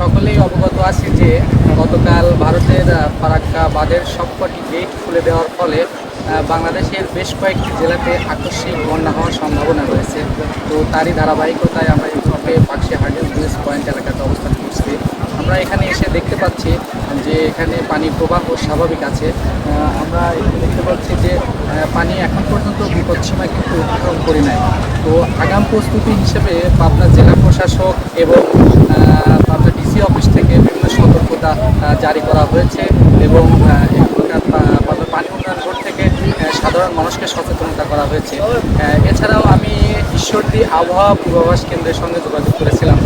সকলেই অবগত আছি যে গতকাল ভারতের ফারাক্কা বাঁধের সবকটি গেট খুলে দেওয়ার ফলে বাংলাদেশের বেশ কয়েকটি জেলাতে আকস্মিক বন্যা হওয়ার সম্ভাবনা রয়েছে। তো তারই ধারাবাহিকতায় আমরা এই মুহূর্তে পাকশি হার্ডিং ব্রিজ পয়েন্ট এলাকাতে অবস্থান করছি। আমরা এখানে এসে দেখতে পাচ্ছি যে এখানে পানি প্রবাহ স্বাভাবিক আছে। আমরা এখানে দেখতে পাচ্ছি যে পানি এখন পর্যন্ত বিপদসীমায় কিন্তু অতিক্রম করে নাই। তো আগাম প্রস্তুতি হিসেবে পাবনা জেলা প্রশাসক এবং পাবনা ডিসি অফিস থেকে বিভিন্ন সতর্কতা জারি করা হয়েছে এবং পাবনা পানি উন্নয়ন বোর্ড থেকে সাধারণ মানুষকে সচেতনতা করা হয়েছে। এছাড়াও আমি ঈশ্বরদী আবহাওয়া পূর্বাভাস কেন্দ্রের সঙ্গে যোগাযোগ করেছিলাম।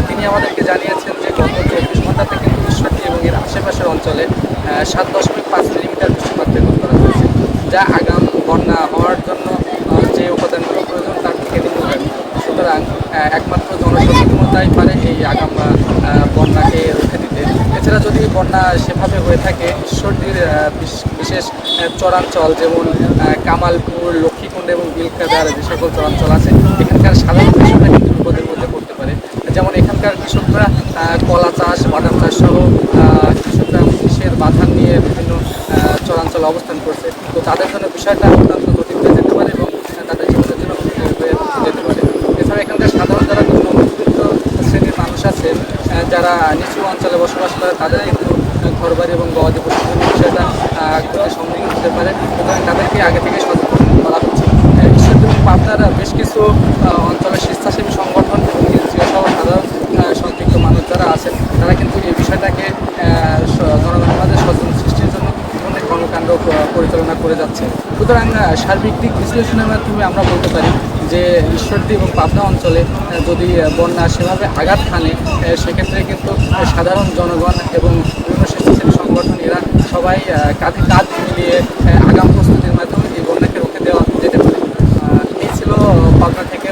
তিনি আমাদেরকে জানিয়েছেন যে গত 24 ঘন্টাতে কিন্তু ঈশ্বরদী এবং এর আশেপাশের অঞ্চলে 7.5 মিলিমিটার বৃষ্টিপাত রেকর্ড করা হয়েছে, যা আগাম বন্যা হওয়ার জন্য যে উপাদানগুলো প্রয়োজন তার থেকে নিম্নগামী। সুতরাং একমাত্র জনসচেতনতাই পারে এই আগাম বন্যাকে রুখে দিতে। এছাড়া যদি বন্যা সেভাবে হয়ে থাকে, ঈশ্বরদীর বিশেষ চরাঞ্চল যেমন কামালপুর, লক্ষ্মীকুণ্ড এবং বিলকাদার যে সকল চরাঞ্চল আছে, এখানকার সাধারণ কৃষকরা কিন্তু বিপদের মধ্যে পড়তে পারে। যেমন এখানকার কৃষকরা কলা চাষ, বাদাম চাষ সহ কৃষকরা কৃষির বাধান নিয়ে বিভিন্ন চরাঞ্চলে অবস্থান করছে। তো তাদের জন্য বিষয়টা অত্যন্ত জটিল হয়ে যেতে পারে এবং তাদের জীবনের জন্য হয়ে যেতে পারে। এছাড়া এখানকার সাধারণ যারা মধ্যবিত্ত শ্রেণীর মানুষ আছে, যারা নিচু অঞ্চলে বসবাস করে, তাদের কিন্তু ঘরবাড়ি এবং গবাদি পশুর বিষয়টা ক্ষতির সম্মুখীন হতে পারে। সুতরাং তাদেরকে আগে থেকে সচেতন করা হচ্ছে। ঈশ্বরদী এবং পাবনার বেশ কিছু অঞ্চলের স্বেচ্ছাসেবী সংগঠন এবং এনজিও সহ সাধারণ সম্পৃক্ত মানুষ যারা আছেন, তারা কিন্তু এই বিষয়টাকে জনগণের মাঝে সচেতন সৃষ্টির জন্য অনেক কর্মকাণ্ড পরিচালনা করে যাচ্ছে। সুতরাং সার্বিক দিক বিশ্লেষণের মাধ্যমে আমরা বলতে পারি যে ঈশ্বরদী এবং পাবনা অঞ্চলে যদি বন্যা সেভাবে আঘাত হানে, সেক্ষেত্রে কিন্তু সাধারণ জনগণ এবং বিভিন্ন স্বেচ্ছাসেবী সংগঠন এরা সবাই কাঁধে কাঁধ মিলিয়ে আগাম প্রস্তুতির মাধ্যমে এই বন্যাকে রুখে দেওয়া যেতে পারে। এই ছিল পাবনা থেকে